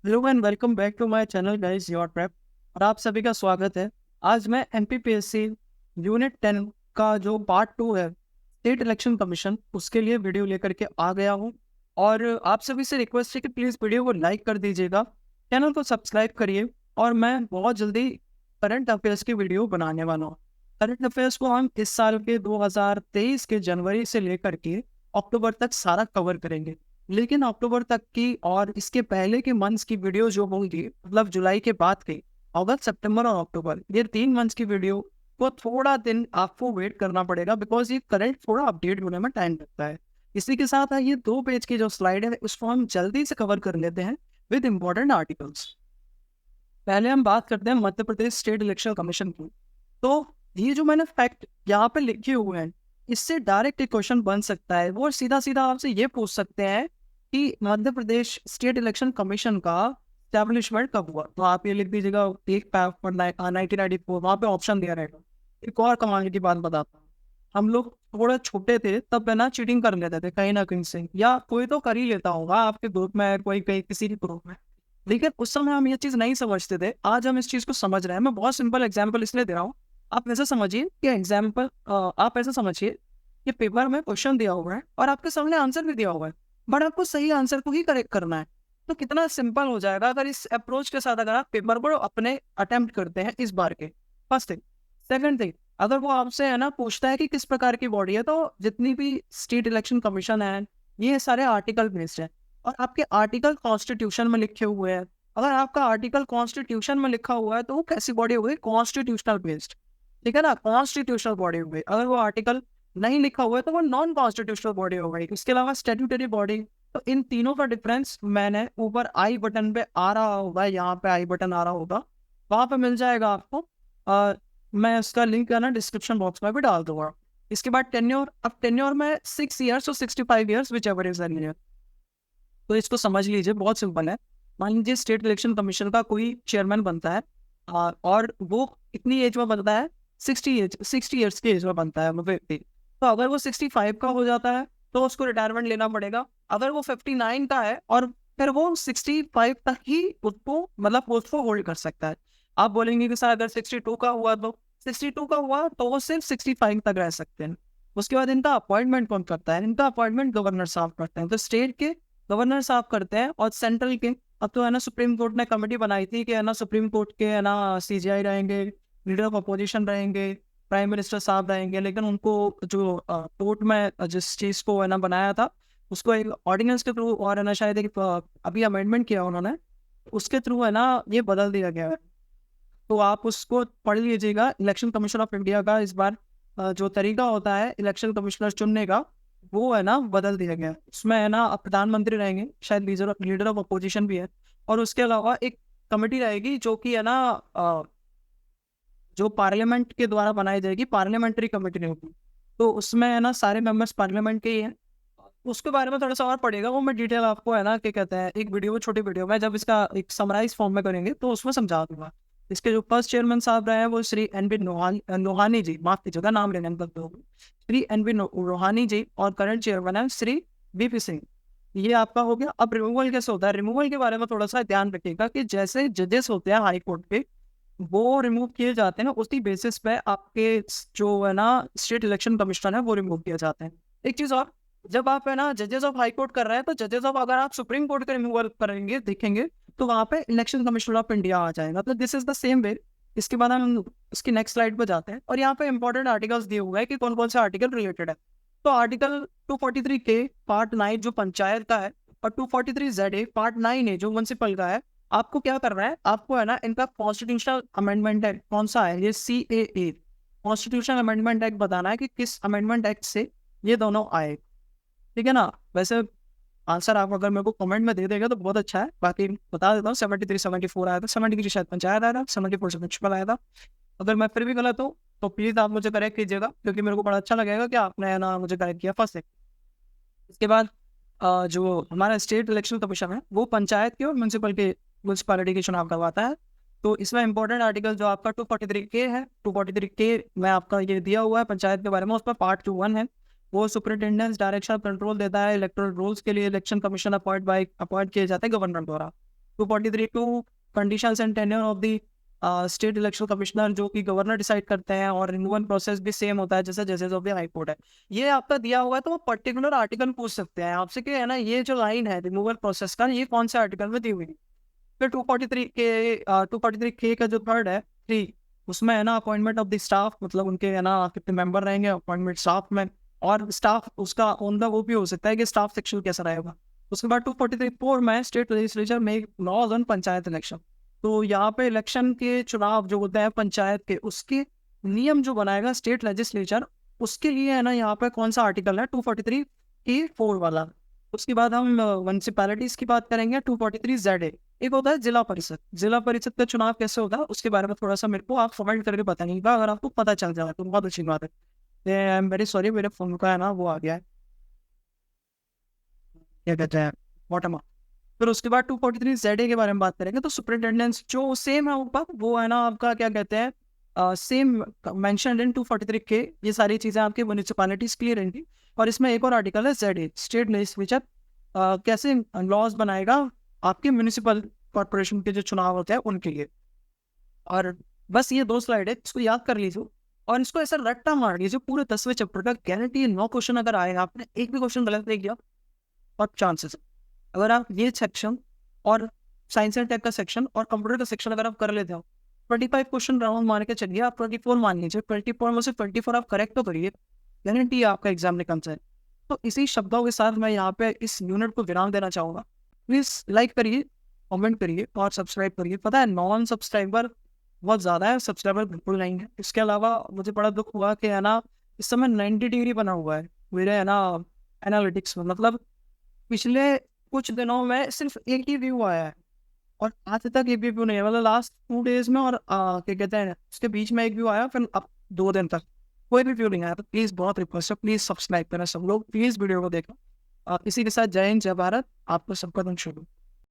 Hello and welcome back to my channel guys your prep. और आप सभी का स्वागत है। आज मैं एमपीपीएससी यूनिट 10 का जो पार्ट 2 है, स्टेट इलेक्शन कमीशन, उसके लिए वीडियो लेकर के आ गया हूँ। और आप सभी से रिक्वेस्ट है कि प्लीज़ वीडियो को लाइक कर दीजिएगा, चैनल को सब्सक्राइब करिए। और मैं बहुत जल्दी करंट अफेयर्स की वीडियो बनाने वाला हूँ। करंट अफेयर्स को हम इस साल के 2023 के जनवरी से लेकर के अक्टूबर तक सारा कवर करेंगे। लेकिन अक्टूबर तक की और इसके पहले के मंथ्स की वीडियो जो होंगी, मतलब जुलाई के बाद की, अगस्त, सितंबर और अक्टूबर, ये 3 मंथ्स की वीडियो को थोड़ा दिन आपको वेट करना पड़ेगा, बिकॉज ये करंट थोड़ा अपडेट होने में टाइम लगता है। इसी के साथ ये 2 पेज की जो स्लाइड है उसको हम जल्दी से कवर कर लेते हैं विद इम्पोर्टेंट आर्टिकल्स। पहले हम बात करते हैं Madhya Pradesh state election commission की। तो ये जो मैंने फैक्ट यहाँ पे लिखे हुए हैं, इससे डायरेक्ट एक क्वेश्चन बन सकता है। वो सीधा सीधा आपसे ये पूछ सकते हैं कि Madhya Pradesh state election commission का स्टैब्लिशमेंट कब हुआ। तो आप ये लिख दीजिएगा 1994, वहाँ पे ऑप्शन दिया रहेगा। एक और कमाल की बात बताता हूँ। हम लोग थोड़ा छोटे थे तब है ना, चीटिंग कर लेते थे कहीं ना कहीं से, या कोई तो कर ही लेता होगा आपके ग्रुप में, कोई कहीं किसी भी ग्रुप में। लेकिन उस समय हम ये चीज़ नहीं समझते थे। आज हम इस चीज़ को समझ रहे हैं। मैं बहुत सिंपल एग्जाम्पल इसलिए दे रहा हूँ। आप ऐसा समझिए कि आप ऐसा समझिए कि पेपर में क्वेश्चन दिया हुआ है और आपके सामने आंसर भी दिया हुआ है, बट आपको सही आंसर को ही करेक्ट करना है। तो कितना सिंपल हो जाएगा अगर इस अप्रोच के साथ अगर आप पेपर को अपने अटेम्प्ट करते हैं इस बार के। First thing. सेकंड थिंग, अगर वो आपसे है ना पूछता है कि किस प्रकार की बॉडी है, तो जितनी भी स्टेट इलेक्शन कमीशन है, ये सारे आर्टिकल बेस्ड है। और आपके आर्टिकल कॉन्स्टिट्यूशन में लिखे हुए हैं। अगर आपका आर्टिकल कॉन्स्टिट्यूशन में लिखा हुआ है तो वो कैसी बॉडी हो गई? Constitutional based. ठीक है ना, कॉन्स्टिट्यूशनल बॉडी हो गई। अगर वो आर्टिकल नहीं लिखा हुआ है तो वो नॉन कॉन्स्टिट्यूशनल बॉडी हो गई। इसके अलावा स्टैट्यूटरी बॉडी। तो इन तीनों का डिफरेंस मैंने ऊपर आई बटन पे आ रहा होगा, यहाँ पे आई बटन आ रहा होगा, वहां पे मिल जाएगा आपको। मैं इसका लिंक है ना डिस्क्रिप्शन बॉक्स में भी डाल दूंगा। इसके बाद टेन्योर। अब टेन्योर में 6 ईयर्स और 65 ईयर्स, विच एवर इज एनियर। तो इसको समझ लीजिए, बहुत सिंपल है। मान लीजिए स्टेट इलेक्शन कमीशन का कोई चेयरमैन बनता है, और वो इतनी एज में बनता है, 60 ईयर्स की एज में बनता है वो व्यक्ति। तो अगर वो 65 का हो जाता है तो उसको रिटायरमेंट लेना पड़ेगा। अगर वो 59 का है और फिर वो 65 तक ही उसको, मतलब उसको होल्ड कर सकता है। आप बोलेंगे कि सर अगर 62 का हुआ तो 62 का हुआ तो वो सिर्फ 65 तक रह सकते हैं। उसके बाद इनका अपॉइंटमेंट कौन करता है? इनका अपॉइंटमेंट गवर्नर साहब करते हैं। तो स्टेट के गवर्नर साहब करते हैं, और सेंट्रल के, अब तो है ना सुप्रीम कोर्ट ने कमेटी बनाई थी कि है ना सुप्रीम कोर्ट के है ना सीजीआई रहेंगे, लीडर ऑफ अपोजिशन रहेंगे, प्राइम मिनिस्टर साहब रहेंगे। लेकिन उनको जो कोर्ट में जिस चीज़ को है ना बनाया था, उसको एक ऑर्डिनेंस के थ्रू, और है ना शायद एक अभी अमेंडमेंट किया उन्होंने, उसके थ्रू है ना ये बदल दिया गया है। तो आप उसको पढ़ लीजिएगा। इलेक्शन कमीशन ऑफ इंडिया का इस बार जो तरीका होता है इलेक्शन कमिश्नर चुनने का, वो है ना बदल दिया गया है। उसमें है ना प्रधानमंत्री रहेंगे, शायद लीडर ऑफ अपोजिशन भी है। और उसके अलावा एक कमेटी रहेगी जो कि है ना जो पार्लियामेंट के द्वारा बनाई जाएगी, पार्लियामेंट्री कमेटी होगी। तो उसमें है ना सारे मेंबर्स पार्लियामेंट के ही हैं। उसके बारे में थोड़ा सा और पड़ेगा, वो मैं डिटेल आपको है ना क्या कहते हैं एक वीडियो में, छोटी वीडियो में, जब इसका एक समराइज फॉर्म में करेंगे तो उसमें समझा दूंगा। इसके जो फर्स्ट चेयरमैन साहब रहे हैं वो श्री एन बी लोहानी जी, माफ कीजिएगा नाम लेने में गलती होगी, श्री एन बी लोहानी जी। और करंट चेयरमैन है श्री वीपी सिंह। ये आपका हो गया। अब रिमूवल कैसे होता है? रिमूवल के बारे में थोड़ा सा ध्यान रखिएगा कि जैसे जजेस होते हैं हाई कोर्ट के, वो रिमूव किए जाते हैं ना, उसी बेसिस पे आपके जो है ना स्टेट इलेक्शन कमिश्नर है वो रिमूव किए जाते हैं। एक चीज और, जब आप है ना जजेस ऑफ हाई कोर्ट कर रहे हैं, तो जजेस ऑफ, अगर आप सुप्रीम कोर्ट का रिमूवल करेंगे देखेंगे, तो वहां पे इलेक्शन कमिश्नर ऑफ इंडिया आ जाएगा। तो this is the same way. इसके बाद हम इसकी नेक्स्ट स्लाइड पर जाते हैं, और यहाँ पे इंपॉर्टेंट आर्टिकल्स दिए हुए हैं कि कौन कौन से आर्टिकल रिलेटेड है। तो आर्टिकल 243 के पार्ट 9 जो पंचायत का है, और 243 ZA पार्ट 9 है जो म्युनिसिपल का है। आपको क्या करना है? आपको है ना इनका कॉन्स्टिट्यूशनल अमेंडमेंट एक्ट कौन सा है, ये CAA कॉन्स्टिट्यूशनल अमेंडमेंट एक्ट बताना है कि किस अमेंडमेंट एक्ट से ये दोनों आए। ठीक है ना? वैसे आंसर आप अगर मेरे को कमेंट में दे देगा तो बहुत अच्छा है। बाकी बता देता हूँ, 73 74 आया था, 73 शायद पंचायत आया था, 74 से म्युनिसिपल आया था। अगर मैं फिर भी गलत हूँ तो प्लीज आप मुझे करेक्ट कीजिएगा, क्योंकि मेरे को बड़ा अच्छा लगेगा कि आपने है ना मुझे करेक्ट किया फर्स्ट। इसके बाद जो हमारा स्टेट इलेक्शन कमीशन है वो पंचायत के और म्यूनसिपालिटी के चुनाव करवाता है। तो इसमें इंपॉर्टेंट आर्टिकल जो आपका 243 के है, 243 के में आपका ये दिया हुआ है पंचायत के बारे में। उसमें पार्ट 1 है, वो सुपरिटेंडेंस डायरेक्शन कंट्रोल देता है इलेक्टोरल रोल्स के लिए। इलेक्शन कमीशन अपॉइंट किए जाते हैं गवर्नर द्वारा। 243 to conditions and tenure of the state election commissioner, जो कि गवर्नर डिसाइड करते हैं, और रिन्यूअल प्रोसेस भी सेम होता है जैसे जजेस ऑफ द हाई कोर्ट है। ये आपका दिया हुआ है तो वो पर्टिकुलर आर्टिकल पूछ सकते हैं आपसे कि है ना, ये जो लाइन है रिमूवल प्रोसेस का, ये कौन से आर्टिकल में दी हुई है। फिर 243 के का जो थर्ड है 3, उसमें है ना अपॉइंटमेंट ऑफ द स्टाफ, मतलब उनके है ना कितने मेंबर रहेंगे अपॉइंटमेंट स्टाफ में, और स्टाफ उसका ऑन द वो भी हो सकता है कि स्टाफ सेक्शन कैसा रहेगा। उसके बाद 243(4) में स्टेट लेजिस्लेचर में लॉज ऑन पंचायत इलेक्शन। तो यहाँ पे इलेक्शन के चुनाव जो होते हैं पंचायत के, उसके नियम जो बनाएगा स्टेट लेजिस्लेचर, उसके लिए है ना यहाँ पे कौन सा आर्टिकल है 243(4) वाला। उसके बाद हम म्यूनसिपैलिटीज की बात करेंगे 243(Z)। एक होता है जिला परिषद। जिला परिषद का चुनाव कैसे होता है उसके बारे में थोड़ा सा मेरे को आप कमेंट करके बताइएगा, अगर आपको पता चल जाए तो बहुत अच्छी बात है। आई एम वेरी सॉरी, मेरे फोन का है ना वो आ गया है, क्या कहते हैं, बॉटम अप। फिर उसके बाद 243(ZA) के बारे में बात करेंगे, तो सुपरिटेंडेंस जो सेम है ऊपर, वो है ना आपका क्या कहते हैं सेम मेंशन इन 243 के। ये सारी चीज़ें आपकी म्यूनिसिपैलिटीज क्लियर रहेंगी। और इसमें एक और आर्टिकल है ZA, स्टेट लेजिस्लेचर कैसे लॉज बनाएगा आपके म्यूनिसिपल कॉर्पोरेशन के जो चुनाव होते हैं उनके लिए। और बस ये 2 स्लाइड है, इसको याद कर लीजिए और इसको ऐसा रट्टा मार लीजिए पूरे 10वें चैप्टर का। गारंटी 9 क्वेश्चन अगर आए, आपने एक भी क्वेश्चन गलत नहीं किया और चांसेस, अगर आप ये सेक्शन और साइंस एंड टेक का सेक्शन और कंप्यूटर का सेक्शन अगर आप कर लेते हो, 25 क्वेश्चन राउंड मान के चलिए, आप 24 मान लीजिए, 24 में से 24 आप करेक्ट तो करिए, गारंटी आपका एग्जाम निकल जाए। तो इसी शब्दों के साथ मैं यहाँ पे इस यूनिट को विराम देना चाहूँगा। प्लीज़ लाइक करिए, कमेंट करिए और सब्सक्राइब करिए। पता है नॉन सब्सक्राइबर बहुत ज़्यादा है, सब्सक्राइबर बिल्कुल नहीं है। इसके अलावा मुझे बड़ा दुख हुआ कि है ना इस समय 90 डिग्री बना हुआ है मेरे है ना एनालिटिक्स में, मतलब पिछले कुछ दिनों में सिर्फ एक ही व्यू आया है और आज तक एक भी व्यू नहीं है, मतलब लास्ट 2 डेज में और क्या कहते हैं उसके बीच में एक व्यू आया, फिर अब 2 दिन तक कोई भी व्यू नहीं आया। तो प्लीज़ बहुत रिक्वेस्ट है, प्लीज़ सब्सक्राइब करना सब लोग, प्लीज़ वीडियो को देखो। इसी के साथ जय हिंद, जय भारत, आपको सबका दिन शुरू।